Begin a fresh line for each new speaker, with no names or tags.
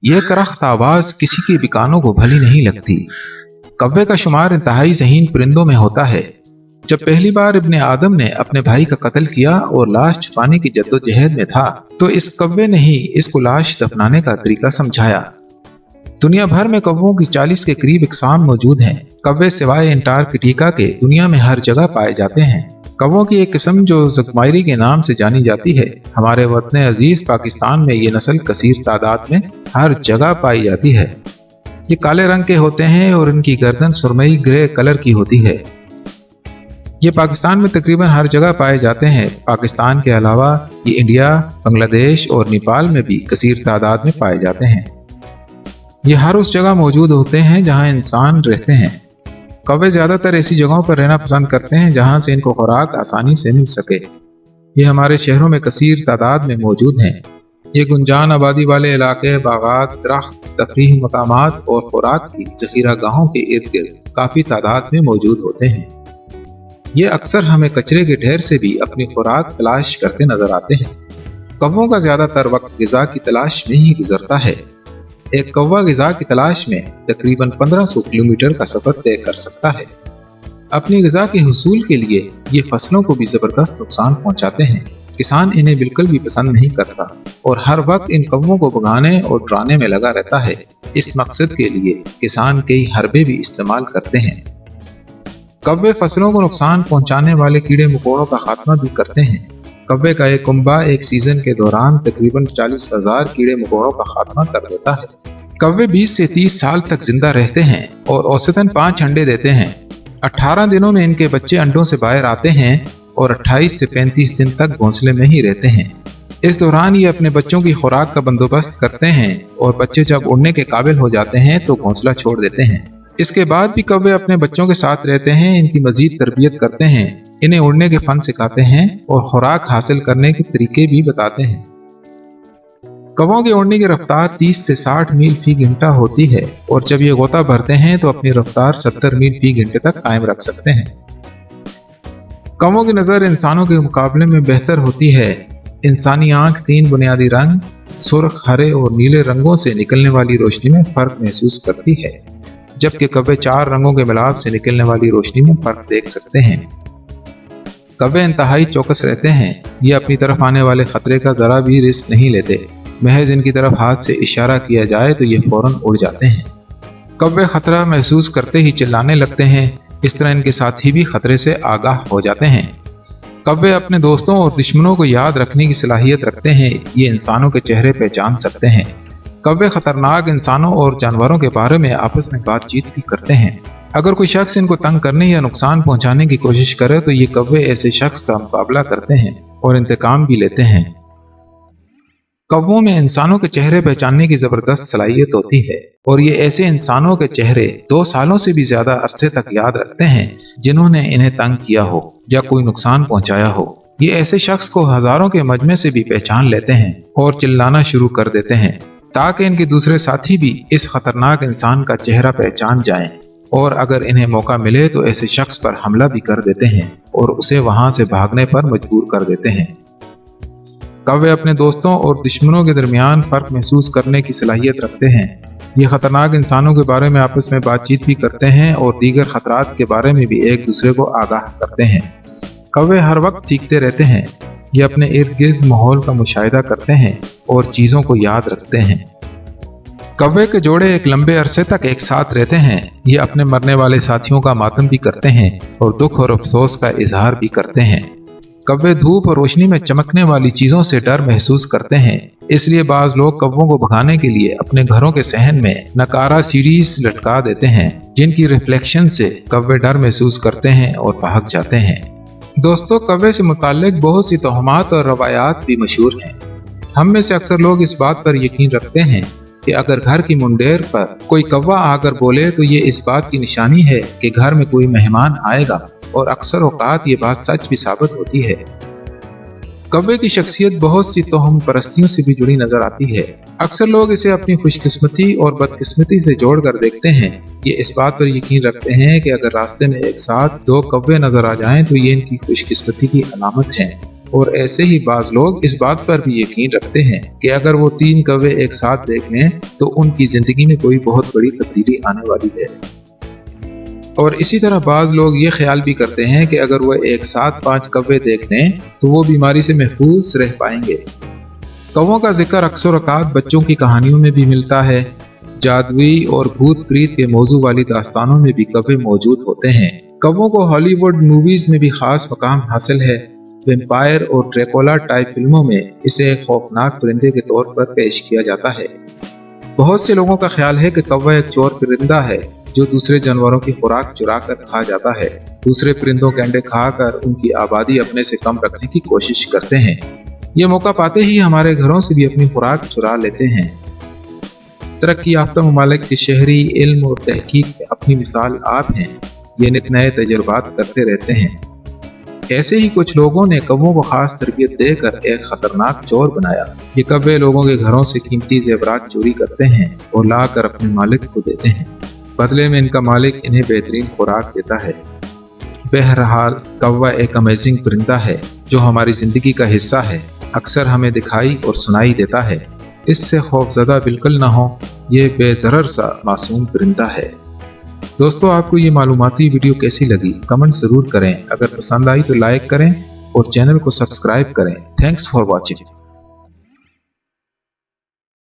ये करख्त आवाज किसी के भी कानों को भली नहीं लगती। कव्वे का शुमार इंतहाई ज़हीन परिंदों में होता है। जब पहली बार इब्ने आदम ने अपने भाई का कत्ल किया और लाश छुपाने की जद्दोजहद में था, तो इस कव्वे ने ही इसको लाश दफनाने का तरीका समझाया। दुनिया भर में कव्वों की 40 के करीब इकसाम मौजूद हैं। कव्वे सिवाय अंटार्कटिका के दुनिया में हर जगह पाए जाते हैं। कव्वों की एक किस्म जो ज़गमायरी के नाम से जानी जाती है, हमारे वतन अजीज पाकिस्तान में ये नस्ल कसीर तादाद में हर जगह पाई जाती है। ये काले रंग के होते हैं और इनकी गर्दन सुरमई ग्रे कलर की होती है। ये पाकिस्तान में तकरीबन हर जगह पाए जाते हैं। पाकिस्तान के अलावा ये इंडिया, बांग्लादेश और नेपाल में भी कसीर तादाद में पाए जाते हैं। ये हर उस जगह मौजूद होते हैं जहां इंसान रहते हैं। कौवे ज़्यादातर ऐसी जगहों पर रहना पसंद करते हैं जहां से इनको खुराक आसानी से मिल सके। ये हमारे शहरों में कसीर तादाद में मौजूद हैं। ये गुंजान आबादी वाले इलाके, बागात, दरख्त, तफरीही मकामात और खुराक की ज़खीरा गाहों के इर्द गिर्द काफ़ी तादाद में मौजूद होते हैं। ये अक्सर हमें कचरे के ढेर से भी अपनी खुराक तलाश करते नजर आते हैं। कौवों का ज़्यादातर वक्त ग़िज़ा की तलाश में ही गुजरता है। एक कौवा ग़िज़ा की तलाश में तकरीबन 1500 किलोमीटर का सफ़र तय कर सकता है। अपनी ग़िज़ा के हुसूल के लिए ये फसलों को भी ज़बरदस्त नुकसान पहुँचाते हैं। किसान इन्हें बिल्कुल भी पसंद नहीं करता और हर वक्त इन कौवों को भगाने और डराने में लगा रहता है। इस मकसद के लिए किसान कई हरबे भी इस्तेमाल करते हैं। कौवे फसलों को नुकसान पहुंचाने वाले कीड़े मकोड़ों का खात्मा भी करते हैं। कौवे का एक कुंबा एक सीजन के दौरान तकरीबन 40,000 कीड़े मकोड़ों का खात्मा कर देता है। कौवे 20 से 30 साल तक जिंदा रहते हैं और औसतन 5 अंडे देते हैं। 18 दिनों में इनके बच्चे अंडों से बाहर आते हैं और 28 से 35 दिन तक घोंसले में ही रहते हैं। इस दौरान ये अपने बच्चों की खुराक का बंदोबस्त करते हैं और बच्चे जब उड़ने के काबिल हो जाते हैं तो घोंसला छोड़ देते हैं। इसके बाद भी कौवे अपने बच्चों के साथ रहते हैं, इनकी मजीद तरबियत करते हैं, इन्हें उड़ने के फन सिखाते हैं और खुराक हासिल करने के तरीके भी बताते हैं। कौवों की उड़ने की रफ्तार 30 से 60 मील फी घंटा होती है और जब ये गोता भरते हैं तो अपनी रफ्तार 70 मील फी घंटे तक कायम रख सकते हैं। कौवों की नज़र इंसानों के मुकाबले में बेहतर होती है। इंसानी आंख 3 बुनियादी रंग सुर्ख, हरे और नीले रंगों से निकलने वाली रोशनी में फर्क महसूस करती है, जबकि कौवे 4 रंगों के मिलाप से निकलने वाली रोशनी में फर्क देख सकते हैं। कौवे इंतहाई चौकस रहते हैं। ये अपनी तरफ आने वाले खतरे का जरा भी रिस्क नहीं लेते। महज इनकी तरफ हाथ से इशारा किया जाए तो ये फौरन उड़ जाते हैं। कौवे खतरा महसूस करते ही चिल्लाने लगते हैं। इस तरह इनके साथी भी खतरे से आगाह हो जाते हैं। कौवे अपने दोस्तों और दुश्मनों को याद रखने की सलाहियत रखते हैं। ये इंसानों के चेहरे पहचान सकते हैं। कौवे खतरनाक इंसानों और जानवरों के बारे में आपस में बातचीत भी करते हैं। अगर कोई शख्स इनको तंग करने या नुकसान पहुंचाने की कोशिश करे तो ये कौवे ऐसे शख्स का मुकाबला करते हैं और इंतकाम भी लेते हैं। कौवों में इंसानों के चेहरे पहचानने की जबरदस्त सलाहियत होती है और ये ऐसे इंसानों के चेहरे 2 सालों से भी ज्यादा अरसे तक याद रखते हैं जिन्होंने इन्हें तंग किया हो या कोई नुकसान पहुंचाया हो। ये ऐसे शख्स को हजारों के मजमे से भी पहचान लेते हैं और चिल्लाना शुरू कर देते हैं ताकि इनके दूसरे साथी भी इस खतरनाक इंसान का चेहरा पहचान जाएं और अगर इन्हें मौका मिले तो ऐसे शख्स पर हमला भी कर देते हैं और उसे वहां से भागने पर मजबूर कर देते हैं। कौवे अपने दोस्तों और दुश्मनों के दरमियान फर्क महसूस करने की सलाहियत रखते हैं। ये खतरनाक इंसानों के बारे में आपस में बातचीत भी करते हैं और दीगर खतरात के बारे में भी एक दूसरे को आगाह करते हैं। कौवे हर वक्त सीखते रहते हैं। ये अपने इर्द गिर्द माहौल का मुशाहिदा करते हैं और चीज़ों को याद रखते हैं। कौवे के जोड़े एक लंबे अरसे तक एक साथ रहते हैं। ये अपने मरने वाले साथियों का मातम भी करते हैं और दुख और अफसोस का इजहार भी करते हैं। कौवे धूप और रोशनी में चमकने वाली चीजों से डर महसूस करते हैं, इसलिए बाज लोग कौवों को भगाने के लिए अपने घरों के सहन में नकारा सीरीज लटका देते हैं जिनकी रिफ्लेक्शन से कौवे डर महसूस करते हैं और भाग जाते हैं। दोस्तों, कौवे से मुताल्लिक बहुत सी तोहमात और रवायात भी मशहूर हैं। हम में से अक्सर लोग इस बात पर यकीन रखते हैं कि अगर घर की मुंडेर पर कोई कौवा आकर बोले तो ये इस बात की निशानी है कि घर में कोई मेहमान आएगा और अक्सर औकात ये बात सच भी साबित होती है। कौवे की शख्सियत बहुत सी तोहम परस्तियों से भी जुड़ी नजर आती है। अक्सर लोग इसे अपनी खुशकिस्मती और बदकिस्मती से जोड़कर देखते हैं। ये इस बात पर यकीन रखते हैं कि अगर रास्ते में एक साथ 2 कौवे नजर आ जाएं तो ये इनकी खुशकिस्मती की अलामत है। और ऐसे ही बाज लोग इस बात पर भी यकीन रखते हैं कि अगर वो 3 कौवे एक साथ देख लें तो उनकी जिंदगी में कोई बहुत बड़ी तब्दीली आने वाली है। और इसी तरह बाज लोग ये ख्याल भी करते हैं कि अगर वो एक साथ 5 कौवे देख लें तो वो बीमारी से महफूज रह पाएंगे। कौवों का जिक्र अक्सर औकात बच्चों की कहानियों में भी मिलता है। जादुई और भूत प्रीत के मौजू वाली दास्तानों में भी कौवे मौजूद होते हैं। कौवों को हॉलीवुड मूवीज में भी खास मकाम हासिल है। वेम्पायर और ड्रैकुला टाइप फिल्मों में इसे एक खौफनाक परिंदे के तौर पर पेश किया जाता है। बहुत से लोगों का ख्याल है कि कौवा एक चोर परिंदा है जो दूसरे जानवरों की खुराक चुरा कर खा जाता है। दूसरे परिंदों के अंडे खाकर उनकी आबादी अपने से कम रखने की कोशिश करते हैं। ये मौका पाते ही हमारे घरों से भी अपनी खुराक चुरा लेते हैं। तरक्की याफ्ता ममालिक के शहरी इल्म और तहकीक में अपनी मिसाल आप हैं। ये नित नए तजुर्बात करते रहते हैं। ऐसे ही कुछ लोगों ने कौवों को खास तरबियत देकर एक खतरनाक चोर बनाया। ये कौवे लोगों के घरों से कीमती जेवरात चोरी करते हैं और लाकर अपने मालिक को देते हैं। बदले में इनका मालिक इन्हें बेहतरीन खुराक देता है। बहरहाल कौवा एक अमेजिंग परिंदा है जो हमारी जिंदगी का हिस्सा है। अक्सर हमें दिखाई और सुनाई देता है। इससे खौफजदा बिल्कुल ना हो। ये बेज़रर सा मासूम परिंदा है। दोस्तों, आपको ये मालूमाती वीडियो कैसी लगी कमेंट ज़रूर करें। अगर पसंद आई तो लाइक करें और चैनल को सब्सक्राइब करें। Thanks for watching.